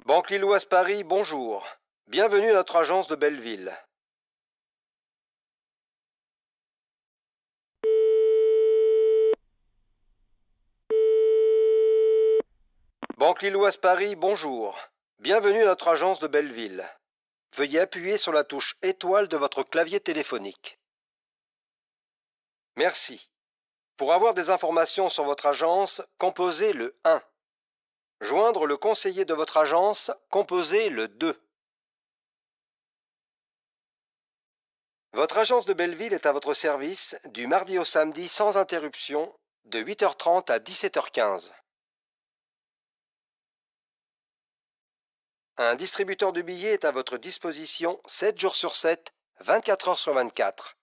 Banque Lilloise Paris, bonjour. Bienvenue à notre agence de Belleville. Banque Lilloise Paris, bonjour. Bienvenue à notre agence de Belleville. Veuillez appuyer sur la touche étoile de votre clavier téléphonique. Merci. Pour avoir des informations sur votre agence, composez le 1. Joindre le conseiller de votre agence, composez le 2. Votre agence de Belleville est à votre service du mardi au samedi sans interruption de 8h30 à 17h15. Un distributeur de billets est à votre disposition 7 jours sur 7, 24 heures sur 24.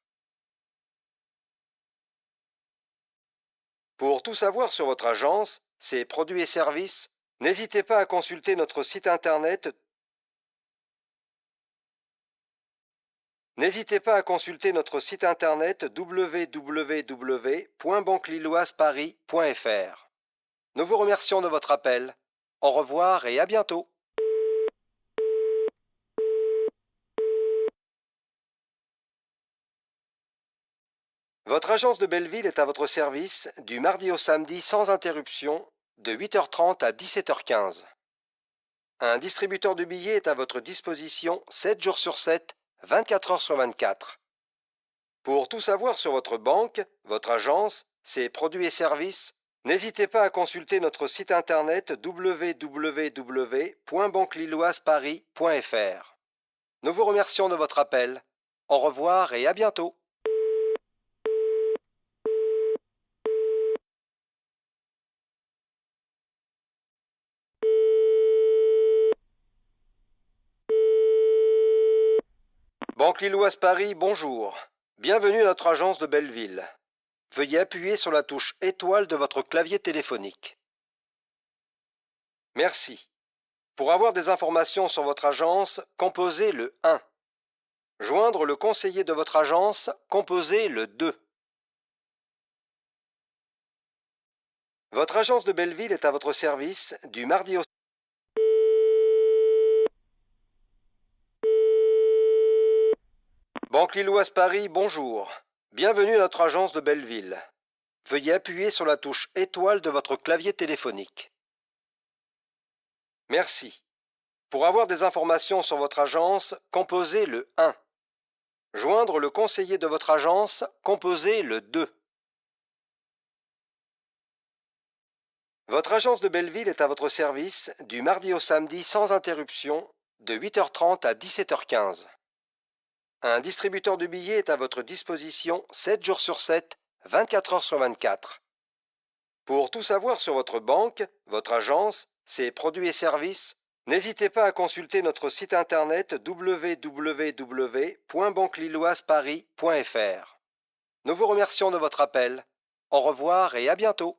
Pour tout savoir sur votre agence, ses produits et services, n'hésitez pas à consulter notre site internet www.banquelilloiseparis.fr. Nous vous remercions de votre appel. Au revoir et à bientôt. Votre agence de Belleville est à votre service du mardi au samedi sans interruption de 8h30 à 17h15. Un distributeur de billets est à votre disposition 7 jours sur 7, 24 heures sur 24. Pour tout savoir sur votre banque, votre agence, ses produits et services, n'hésitez pas à consulter notre site internet www.banquelilloiseparis.fr. Nous vous remercions de votre appel. Au revoir et à bientôt. Banque Lilloise Paris, bonjour. Bienvenue à notre agence de Belleville. Veuillez appuyer sur la touche étoile de votre clavier téléphonique. Merci. Pour avoir des informations sur votre agence, composez le 1. Joindre le conseiller de votre agence, composez le 2. Votre agence de Belleville est à votre service du mardi au Banque Lilloise Paris, bonjour. Bienvenue à notre agence de Belleville. Veuillez appuyer sur la touche étoile de votre clavier téléphonique. Merci. Pour avoir des informations sur votre agence, composez le 1. Joindre le conseiller de votre agence, composez le 2. Votre agence de Belleville est à votre service du mardi au samedi sans interruption de 8h30 à 17h15. Un distributeur de billets est à votre disposition 7 jours sur 7, 24 heures sur 24. Pour tout savoir sur votre banque, votre agence, ses produits et services, n'hésitez pas à consulter notre site internet www.banquelilloiseparis.fr. Nous vous remercions de votre appel. Au revoir et à bientôt.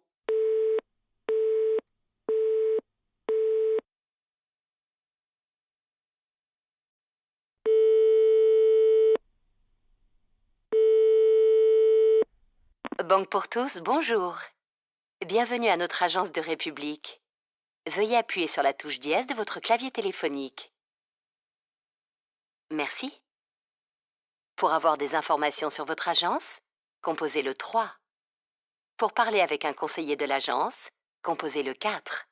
Banque pour tous, bonjour. Bienvenue à notre agence de République. Veuillez appuyer sur la touche dièse de votre clavier téléphonique. Merci. Pour avoir des informations sur votre agence, composez le 3. Pour parler avec un conseiller de l'agence, composez le 4.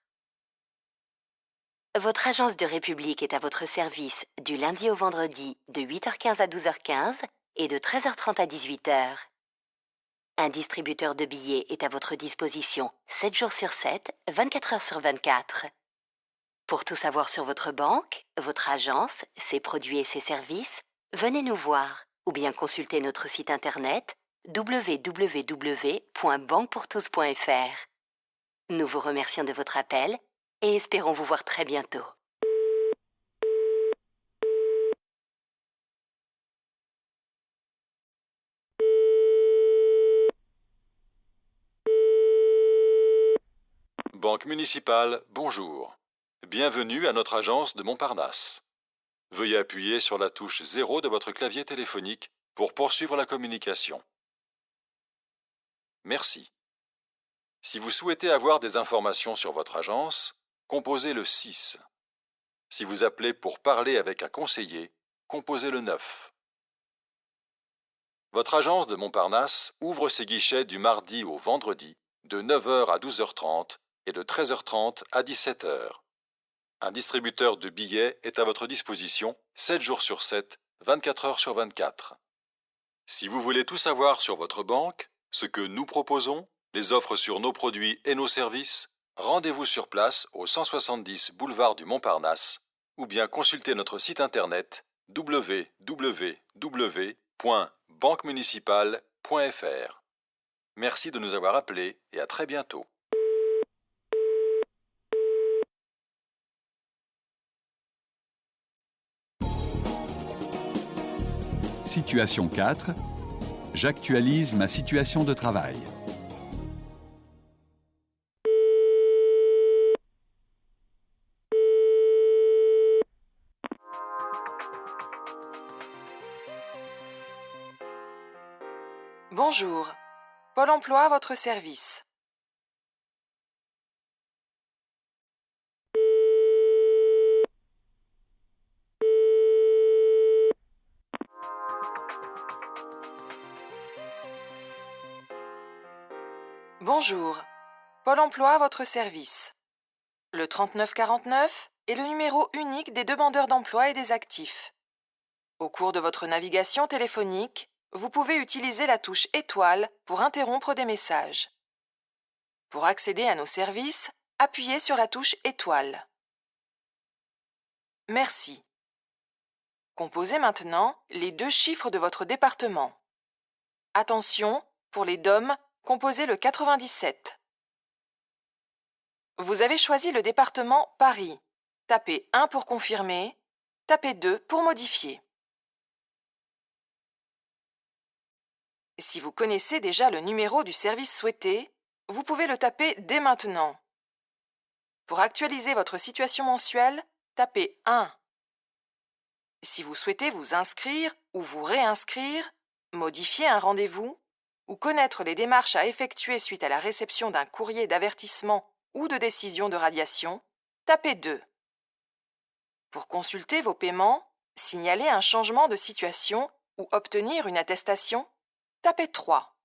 Votre agence de République est à votre service du lundi au vendredi de 8h15 à 12h15 et de 13h30 à 18h. Un distributeur de billets est à votre disposition 7 jours sur 7, 24 heures sur 24. Pour tout savoir sur votre banque, votre agence, ses produits et ses services, venez nous voir ou bien consultez notre site internet www.banquepourtous.fr. Nous vous remercions de votre appel et espérons vous voir très bientôt. Banque municipale, bonjour. Bienvenue à notre agence de Montparnasse. Veuillez appuyer sur la touche 0 de votre clavier téléphonique pour poursuivre la communication. Merci. Si vous souhaitez avoir des informations sur votre agence, composez le 6. Si vous appelez pour parler avec un conseiller, composez le 9. Votre agence de Montparnasse ouvre ses guichets du mardi au vendredi de 9h à 12h30 et de 13h30 à 17h. Un distributeur de billets est à votre disposition 7 jours sur 7, 24 heures sur 24. Si vous voulez tout savoir sur votre banque, ce que nous proposons, les offres sur nos produits et nos services, rendez-vous sur place au 170 boulevard du Montparnasse ou bien consultez notre site internet www.banquemunicipale.fr. Merci de nous avoir appelés et à très bientôt. Situation 4. J'actualise ma situation de travail. Bonjour. Pôle emploi à votre service. Bonjour. Pôle emploi à votre service. Le 3949 est le numéro unique des demandeurs d'emploi et des actifs. Au cours de votre navigation téléphonique, vous pouvez utiliser la touche étoile pour interrompre des messages. Pour accéder à nos services, appuyez sur la touche étoile. Merci. Composez maintenant les 2 chiffres de votre département. Attention, pour les DOM, composez le 97. Vous avez choisi le département Paris. Tapez 1 pour confirmer, tapez 2 pour modifier. Si vous connaissez déjà le numéro du service souhaité, vous pouvez le taper dès maintenant. Pour actualiser votre situation mensuelle, tapez 1. Si vous souhaitez vous inscrire ou vous réinscrire, modifier un rendez-vous ou connaître les démarches à effectuer suite à la réception d'un courrier d'avertissement ou de décision de radiation, tapez 2. Pour consulter vos paiements, signaler un changement de situation ou obtenir une attestation, tapez 3.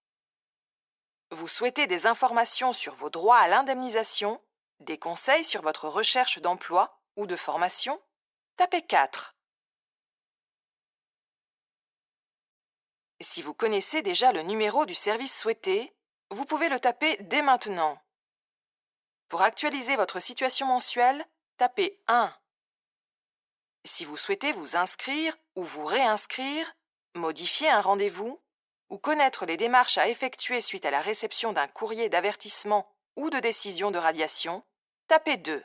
Vous souhaitez des informations sur vos droits à l'indemnisation, des conseils sur votre recherche d'emploi ou de formation, tapez 4. Si vous connaissez déjà le numéro du service souhaité, vous pouvez le taper dès maintenant. Pour actualiser votre situation mensuelle, tapez 1. Si vous souhaitez vous inscrire ou vous réinscrire, modifier un rendez-vous ou connaître les démarches à effectuer suite à la réception d'un courrier d'avertissement ou de décision de radiation, tapez 2.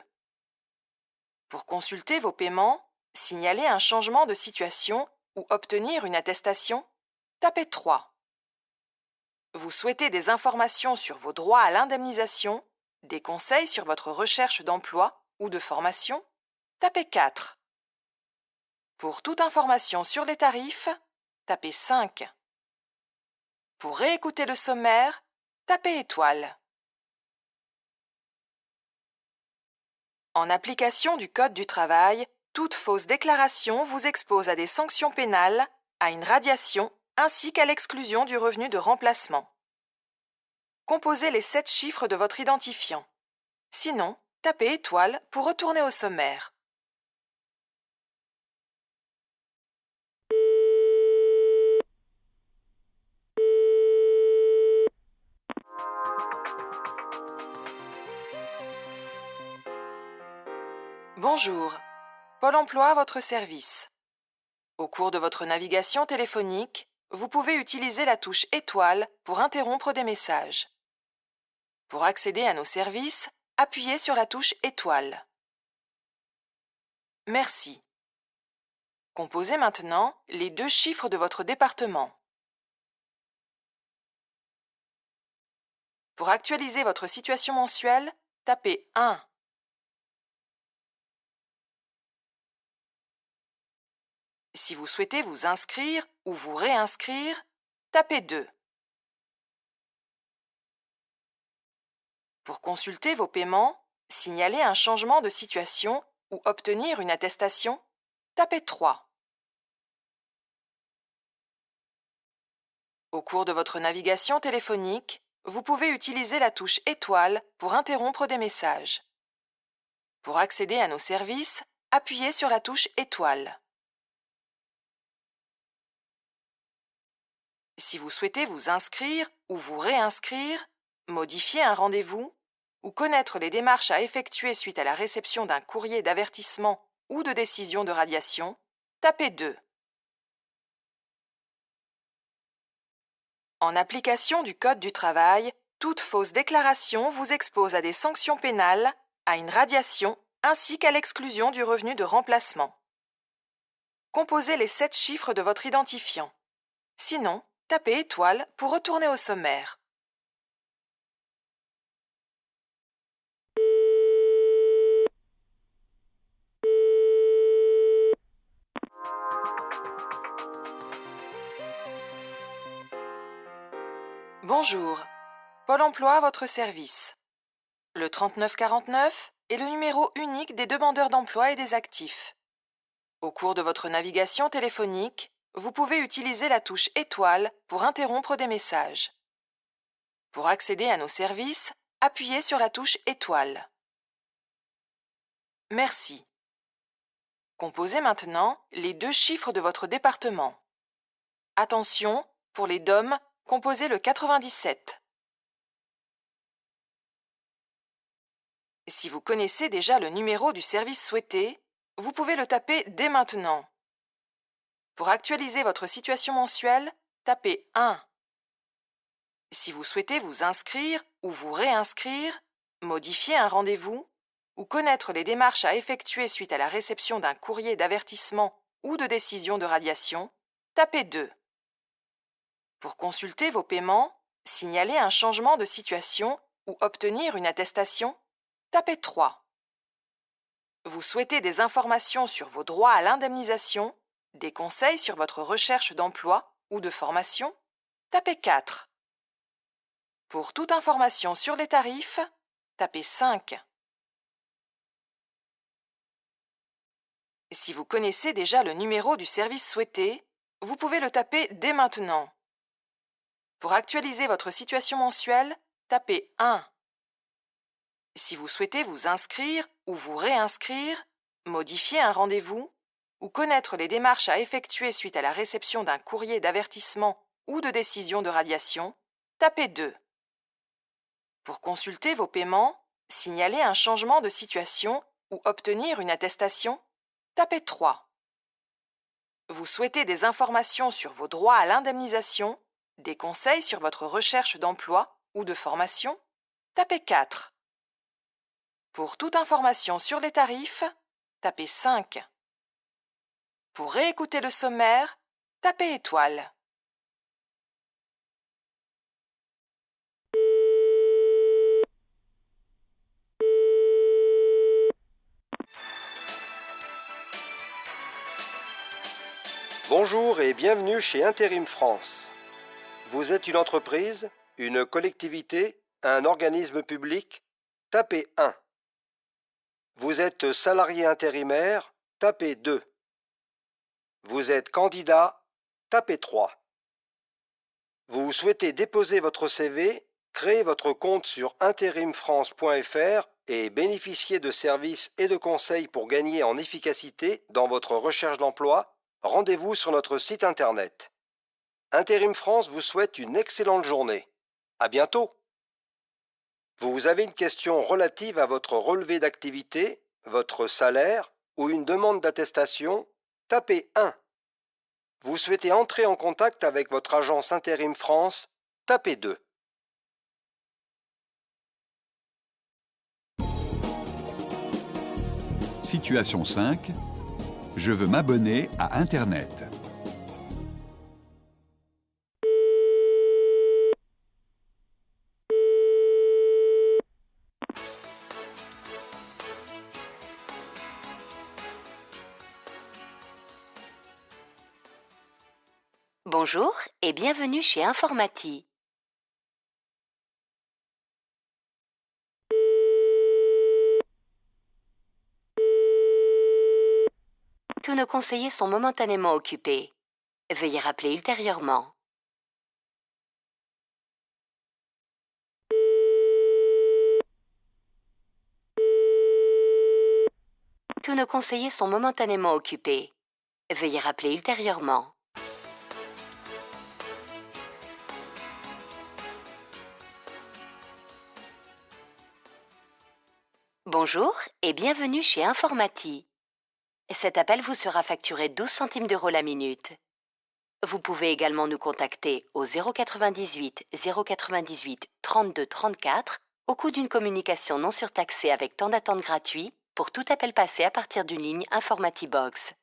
Pour consulter vos paiements, signaler un changement de situation ou obtenir une attestation, tapez 3. Vous souhaitez des informations sur vos droits à l'indemnisation, des conseils sur votre recherche d'emploi ou de formation, tapez 4. Pour toute information sur les tarifs, tapez 5. Pour réécouter le sommaire, tapez étoile. En application du Code du travail, toute fausse déclaration vous expose à des sanctions pénales, à une radiation ainsi qu'à l'exclusion du revenu de remplacement. Composez les 7 chiffres de votre identifiant. Sinon, tapez étoile pour retourner au sommaire. Bonjour. Pôle emploi à votre service. Au cours de votre navigation téléphonique, vous pouvez utiliser la touche étoile pour interrompre des messages. Pour accéder à nos services, appuyez sur la touche étoile. Merci. Composez maintenant les 2 chiffres de votre département. Pour actualiser votre situation mensuelle, tapez 1. Si vous souhaitez vous inscrire ou vous réinscrire, tapez 2. Pour consulter vos paiements, signaler un changement de situation ou obtenir une attestation, tapez 3. Au cours de votre navigation téléphonique, vous pouvez utiliser la touche étoile pour interrompre des messages. Pour accéder à nos services, appuyez sur la touche étoile. Si vous souhaitez vous inscrire ou vous réinscrire, modifier un rendez-vous ou connaître les démarches à effectuer suite à la réception d'un courrier d'avertissement ou de décision de radiation, tapez 2. En application du Code du travail, toute fausse déclaration vous expose à des sanctions pénales, à une radiation ainsi qu'à l'exclusion du revenu de remplacement. Composez les 7 chiffres de votre identifiant. Sinon, tapez étoile pour retourner au sommaire. Bonjour, Pôle emploi à votre service. Le 3949 est le numéro unique des demandeurs d'emploi et des actifs. Au cours de votre navigation téléphonique, vous pouvez utiliser la touche étoile pour interrompre des messages. Pour accéder à nos services, appuyez sur la touche étoile. Merci. Composez maintenant les 2 chiffres de votre département. Attention, pour les DOM, composez le 97. Si vous connaissez déjà le numéro du service souhaité, vous pouvez le taper dès maintenant. Pour actualiser votre situation mensuelle, tapez 1. Si vous souhaitez vous inscrire ou vous réinscrire, modifier un rendez-vous ou connaître les démarches à effectuer suite à la réception d'un courrier d'avertissement ou de décision de radiation, tapez 2. Pour consulter vos paiements, signaler un changement de situation ou obtenir une attestation, tapez 3. Vous souhaitez des informations sur vos droits à l'indemnisation, des conseils sur votre recherche d'emploi ou de formation, tapez 4. Pour toute information sur les tarifs, tapez 5. Si vous connaissez déjà le numéro du service souhaité, vous pouvez le taper dès maintenant. Pour actualiser votre situation mensuelle, tapez 1. Si vous souhaitez vous inscrire ou vous réinscrire, modifier un rendez-vous ou connaître les démarches à effectuer suite à la réception d'un courrier d'avertissement ou de décision de radiation, tapez 2. Pour consulter vos paiements, signaler un changement de situation ou obtenir une attestation, tapez 3. Vous souhaitez des informations sur vos droits à l'indemnisation, des conseils sur votre recherche d'emploi ou de formation, tapez 4. Pour toute information sur les tarifs, tapez 5. Pour réécouter le sommaire, tapez étoile. Bonjour et bienvenue chez Intérim France. Vous êtes une entreprise, une collectivité, un organisme public? Tapez 1. Vous êtes salarié intérimaire? Tapez 2. Vous êtes candidat? Tapez 3. Vous souhaitez déposer votre CV, créer votre compte sur interimfrance.fr et bénéficier de services et de conseils pour gagner en efficacité dans votre recherche d'emploi? Rendez-vous sur notre site internet. Intérim France vous souhaite une excellente journée. À bientôt. Vous avez une question relative à votre relevé d'activité, votre salaire ou une demande d'attestation? Tapez 1. Vous souhaitez entrer en contact avec votre agence Intérim France? Tapez 2. Situation 5. Je veux m'abonner à Internet. Bonjour et bienvenue chez Informati. « Tous nos conseillers sont momentanément occupés. Veuillez rappeler ultérieurement. Tous nos conseillers sont momentanément occupés. Veuillez rappeler ultérieurement. Bonjour et bienvenue chez Informati. Cet appel vous sera facturé 12 centimes d'euros la minute. Vous pouvez également nous contacter au 098 098 32 34 au coût d'une communication non surtaxée avec temps d'attente gratuit pour tout appel passé à partir d'une ligne Informati Box.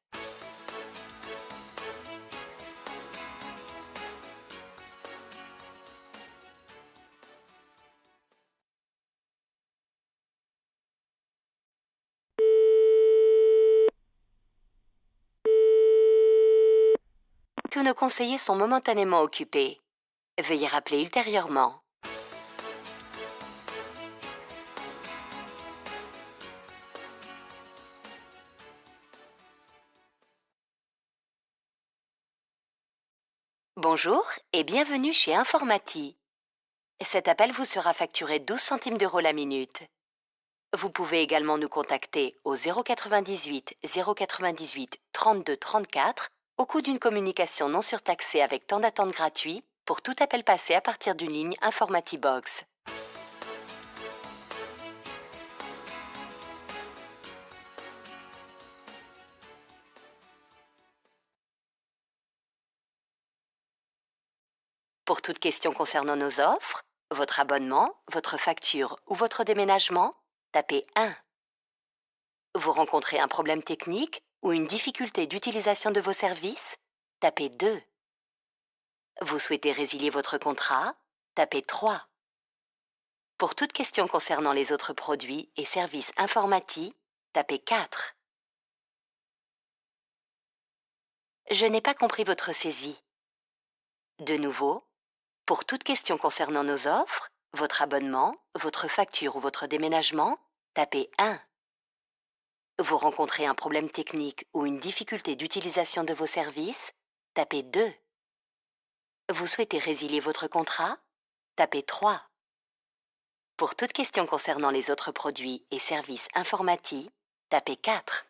Tous nos conseillers sont momentanément occupés. Veuillez rappeler ultérieurement. Bonjour et bienvenue chez Informati. Cet appel vous sera facturé 12 centimes d'euros la minute. Vous pouvez également nous contacter au 098 098 32 34 au coût d'une communication non surtaxée avec temps d'attente gratuit pour tout appel passé à partir d'une ligne Informati Box. Pour toute question concernant nos offres, votre abonnement, votre facture ou votre déménagement, tapez 1. Vous rencontrez un problème technique ou une difficulté d'utilisation de vos services, tapez 2. Vous souhaitez résilier votre contrat, tapez 3. Pour toute question concernant les autres produits et services Informati, tapez 4. Je n'ai pas compris votre saisie. De nouveau, pour toute question concernant nos offres, votre abonnement, votre facture ou votre déménagement, tapez 1. Vous rencontrez un problème technique ou une difficulté d'utilisation de vos services, tapez 2. Vous souhaitez résilier votre contrat, tapez 3. Pour toute question concernant les autres produits et services Informati, tapez 4.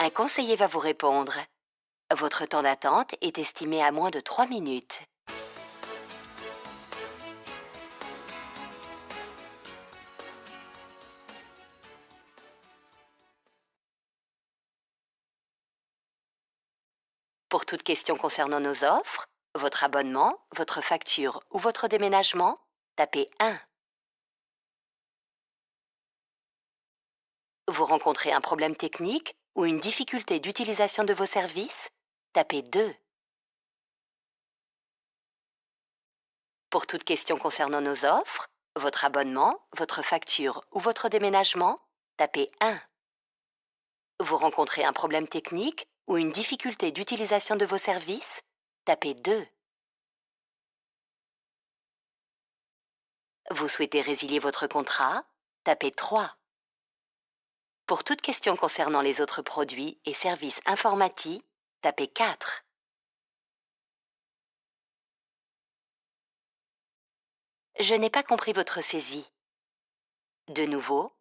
Un conseiller va vous répondre. Votre temps d'attente est estimé à moins de 3 minutes. Pour toute question concernant nos offres, votre abonnement, votre facture ou votre déménagement, tapez 1. Vous rencontrez un problème technique ou une difficulté d'utilisation de vos services, tapez 2. Pour toute question concernant nos offres, votre abonnement, votre facture ou votre déménagement, tapez 1. Vous rencontrez un problème technique ou une difficulté d'utilisation de vos services, tapez 2. Vous souhaitez résilier votre contrat, tapez 3. Pour toute question concernant les autres produits et services Informati, tapez 4. Je n'ai pas compris votre saisie. De nouveau,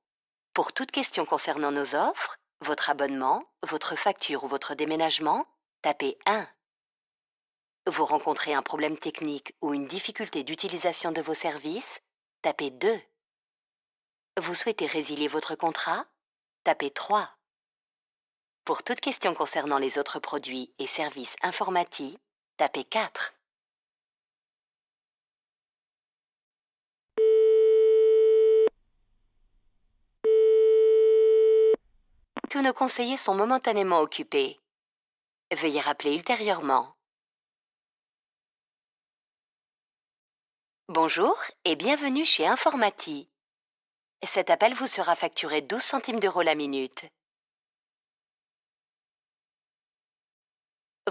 pour toute question concernant nos offres, votre abonnement, votre facture ou votre déménagement, tapez 1. Vous rencontrez un problème technique ou une difficulté d'utilisation de vos services, tapez 2. Vous souhaitez résilier votre contrat, tapez 3. Pour toute question concernant les autres produits et services Informati, tapez 4. Tous nos conseillers sont momentanément occupés. Veuillez rappeler ultérieurement. Bonjour et bienvenue chez Informati. Cet appel vous sera facturé 12 centimes d'euros la minute.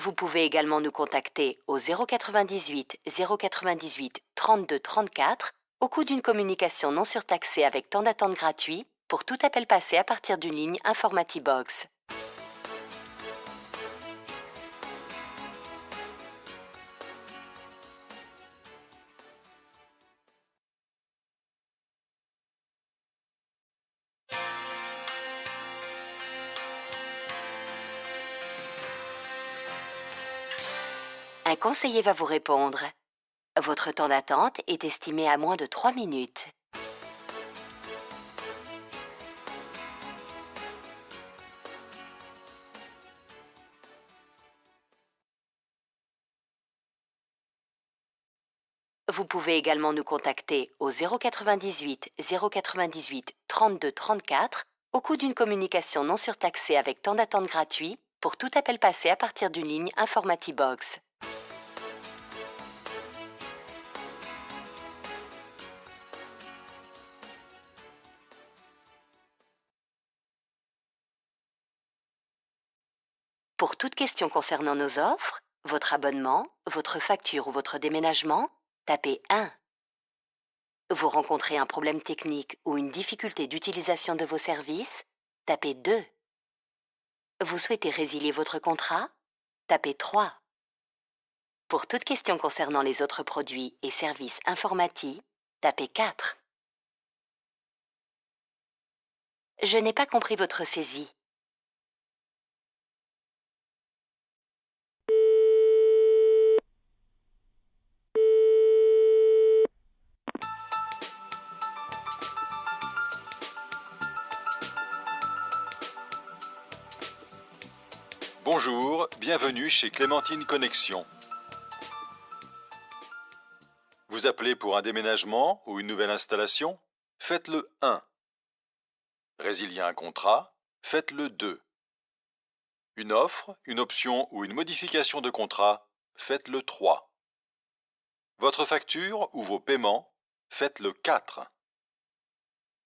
Vous pouvez également nous contacter au 098 098 32 34 au coût d'une communication non surtaxée avec temps d'attente gratuit pour tout appel passé à partir d'une ligne Informatibox. Un conseiller va vous répondre. Votre temps d'attente est estimé à moins de 3 minutes. Vous pouvez également nous contacter au 098 098 32 34 au coût d'une communication non surtaxée avec temps d'attente gratuit pour tout appel passé à partir d'une ligne Informatibox. Pour toute question concernant nos offres, votre abonnement, votre facture ou votre déménagement, tapez 1. Vous rencontrez un problème technique ou une difficulté d'utilisation de vos services, tapez 2. Vous souhaitez résilier votre contrat, tapez 3. Pour toute question concernant les autres produits et services informatiques, tapez 4. Je n'ai pas compris votre saisie. Bonjour, bienvenue chez Clémentine Connexion. Vous appelez pour un déménagement ou une nouvelle installation? Faites le 1. Résilier un contrat? Faites le 2. Une offre, une option ou une modification de contrat? Faites le 3. Votre facture ou vos paiements? Faites le 4.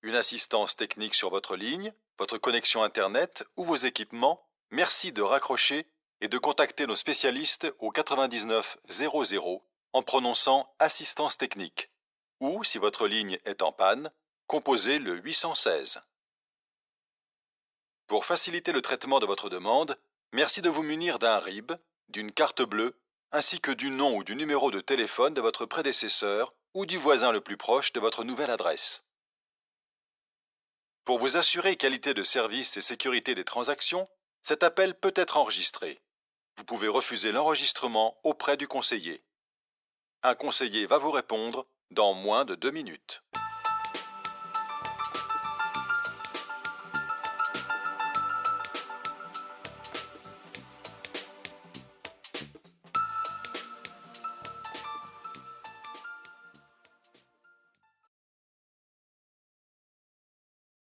Une assistance technique sur votre ligne, votre connexion Internet ou vos équipements? Merci de raccrocher et de contacter nos spécialistes au 99 00 en prononçant assistance technique. Ou, si votre ligne est en panne, composez le 816. Pour faciliter le traitement de votre demande, merci de vous munir d'un RIB, d'une carte bleue, ainsi que du nom ou du numéro de téléphone de votre prédécesseur ou du voisin le plus proche de votre nouvelle adresse. Pour vous assurer qualité de service et sécurité des transactions, cet appel peut être enregistré. Vous pouvez refuser l'enregistrement auprès du conseiller. Un conseiller va vous répondre dans moins de 2 minutes.